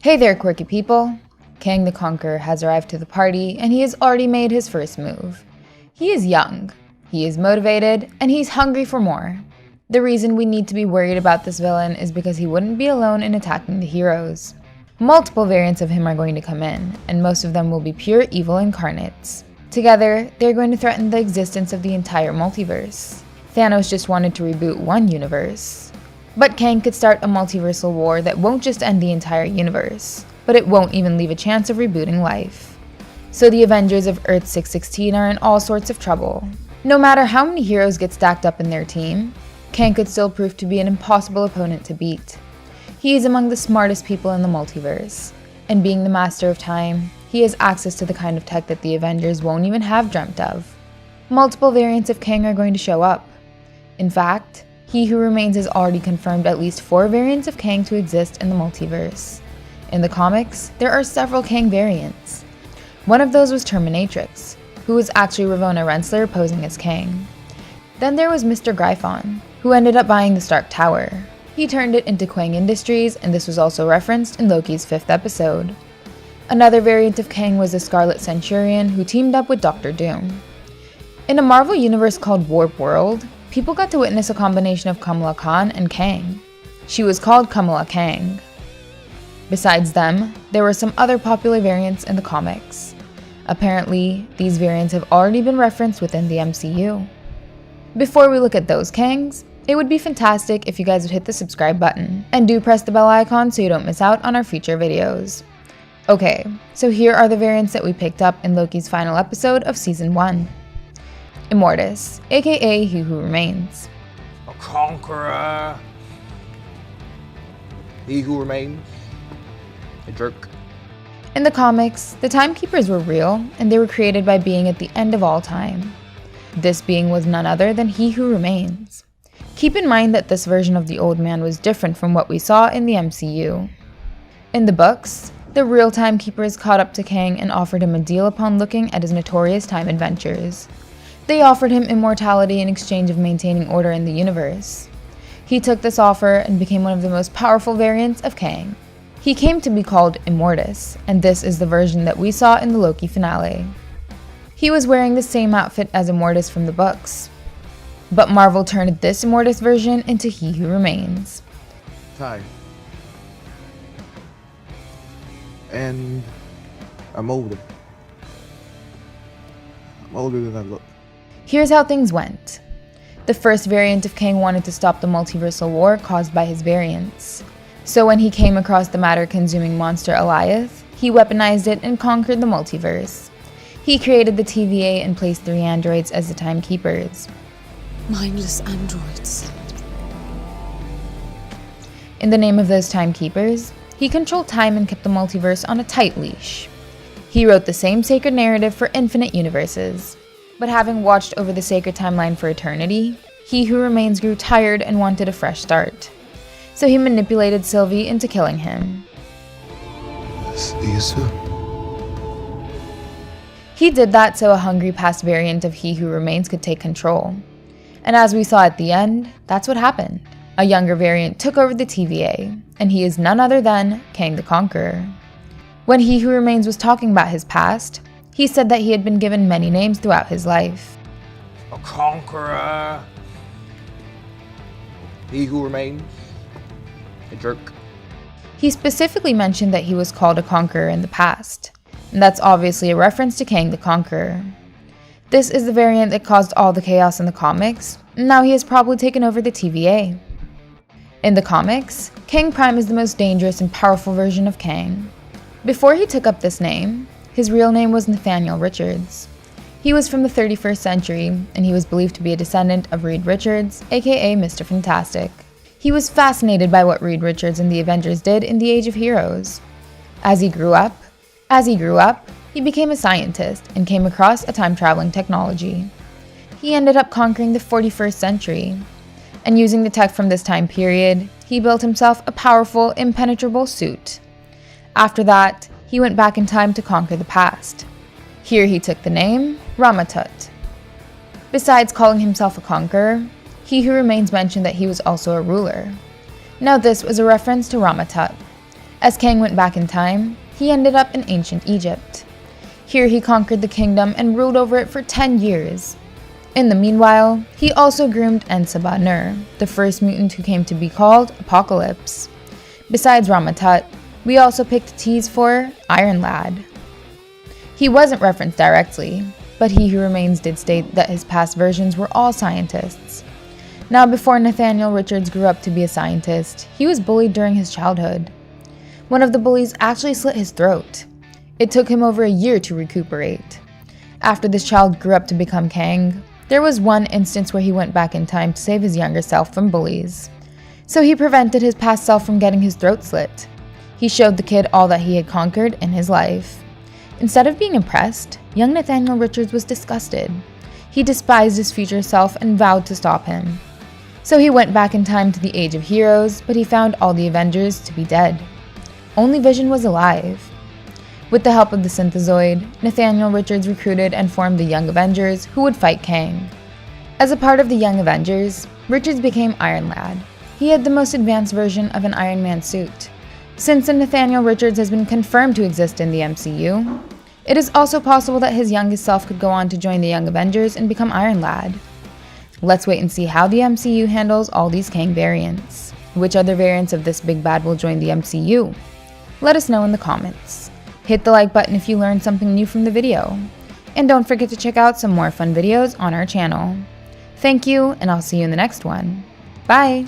Hey there, quirky people! Kang the Conqueror has arrived to the party, and he has already made his first move. He is young, he is motivated, and he's hungry for more. The reason we need to be worried about this villain is because he wouldn't be alone in attacking the heroes. Multiple variants of him are going to come in, and most of them will be pure evil incarnates. Together, they're going to threaten the existence of the entire multiverse. Thanos just wanted to reboot one universe. But Kang could start a multiversal war that won't just end the entire universe, but it won't even leave a chance of rebooting life. So the Avengers of Earth 616 are in all sorts of trouble. No matter how many heroes get stacked up in their team, Kang could still prove to be an impossible opponent to beat. He is among the smartest people in the multiverse, and being the master of time, he has access to the kind of tech that the Avengers won't even have dreamt of. Multiple variants of Kang are going to show up. In fact, He Who Remains has already confirmed at least 4 variants of Kang to exist in the multiverse. In the comics, there are several Kang variants. One of those was Terminatrix, who was actually Ravonna Rensselaer posing as Kang. Then there was Mr. Gryphon, who ended up buying the Stark Tower. He turned it into Kang Industries, and this was also referenced in Loki's 5th episode. Another variant of Kang was the Scarlet Centurion, who teamed up with Dr. Doom. In a Marvel universe called Warp World, people got to witness a combination of Kamala Khan and Kang. She was called Kamala Kang. Besides them, there were some other popular variants in the comics. Apparently, these variants have already been referenced within the MCU. Before we look at those Kangs, it would be fantastic if you guys would hit the subscribe button, and do press the bell icon so you don't miss out on our future videos. Okay, so here are the variants that we picked up in Loki's final episode of Season 1. Immortus, aka He Who Remains. A conqueror. He Who Remains. A jerk. In the comics, the Timekeepers were real, and they were created by being at the end of all time. This being was none other than He Who Remains. Keep in mind that this version of the old man was different from what we saw in the MCU. In the books, the real Timekeepers caught up to Kang and offered him a deal upon looking at his notorious time adventures. They offered him immortality in exchange of maintaining order in the universe. He took this offer and became one of the most powerful variants of Kang. He came to be called Immortus, and this is the version that we saw in the Loki finale. He was wearing the same outfit as Immortus from the books. But Marvel turned this Immortus version into He Who Remains. Time. And I'm older. I'm older than I look. Here's how things went. The first variant of Kang wanted to stop the multiversal war caused by his variants. So when he came across the matter-consuming monster Eliath, he weaponized it and conquered the multiverse. He created the TVA and placed 3 androids as the Timekeepers. Mindless androids. In the name of those Timekeepers, he controlled time and kept the multiverse on a tight leash. He wrote the same sacred narrative for infinite universes. But having watched over the sacred timeline for eternity, He Who Remains grew tired and wanted a fresh start. So he manipulated Sylvie into killing him. He did that so a hungry past variant of He Who Remains could take control. And as we saw at the end, that's what happened. A younger variant took over the TVA, and he is none other than Kang the Conqueror. When He Who Remains was talking about his past, he said that he had been given many names throughout his life. A conqueror. He Who Remains. A jerk. He specifically mentioned that he was called a conqueror in the past, and that's obviously a reference to Kang the Conqueror. This is the variant that caused all the chaos in the comics, and now he has probably taken over the TVA. In the comics, Kang Prime is the most dangerous and powerful version of Kang. Before he took up this name, his real name was Nathaniel Richards. He was from the 31st century, and he was believed to be a descendant of Reed Richards, aka Mr. Fantastic. He was fascinated by what Reed Richards and the Avengers did in the Age of Heroes. As he grew up, he became a scientist and came across a time-traveling technology. He ended up conquering the 41st century, and using the tech from this time period, he built himself a powerful, impenetrable suit. After that, he went back in time to conquer the past. Here he took the name Ramatut. Besides calling himself a conqueror, He Who Remains mentioned that he was also a ruler. Now this was a reference to Ramatut. As Kang went back in time, he ended up in ancient Egypt. Here he conquered the kingdom and ruled over it for 10 years. In the meanwhile, he also groomed Nur, the first mutant who came to be called Apocalypse. Besides Ramatut, we also picked teas for Iron Lad. He wasn't referenced directly, but He Who Remains did state that his past versions were all scientists. Now, before Nathaniel Richards grew up to be a scientist, he was bullied during his childhood. One of the bullies actually slit his throat. It took him over a year to recuperate. After this child grew up to become Kang, there was one instance where he went back in time to save his younger self from bullies. So he prevented his past self from getting his throat slit. He showed the kid all that he had conquered in his life. Instead of being impressed, young Nathaniel Richards was disgusted. He despised his future self and vowed to stop him. So he went back in time to the Age of Heroes, but he found all the Avengers to be dead. Only Vision was alive. With the help of the Synthezoid, Nathaniel Richards recruited and formed the Young Avengers, who would fight Kang. As a part of the Young Avengers, Richards became Iron Lad. He had the most advanced version of an Iron Man suit. Since Nathaniel Richards has been confirmed to exist in the MCU, it is also possible that his youngest self could go on to join the Young Avengers and become Iron Lad. Let's wait and see how the MCU handles all these Kang variants. Which other variants of this big bad will join the MCU? Let us know in the comments. Hit the like button if you learned something new from the video. And don't forget to check out some more fun videos on our channel. Thank you, and I'll see you in the next one. Bye!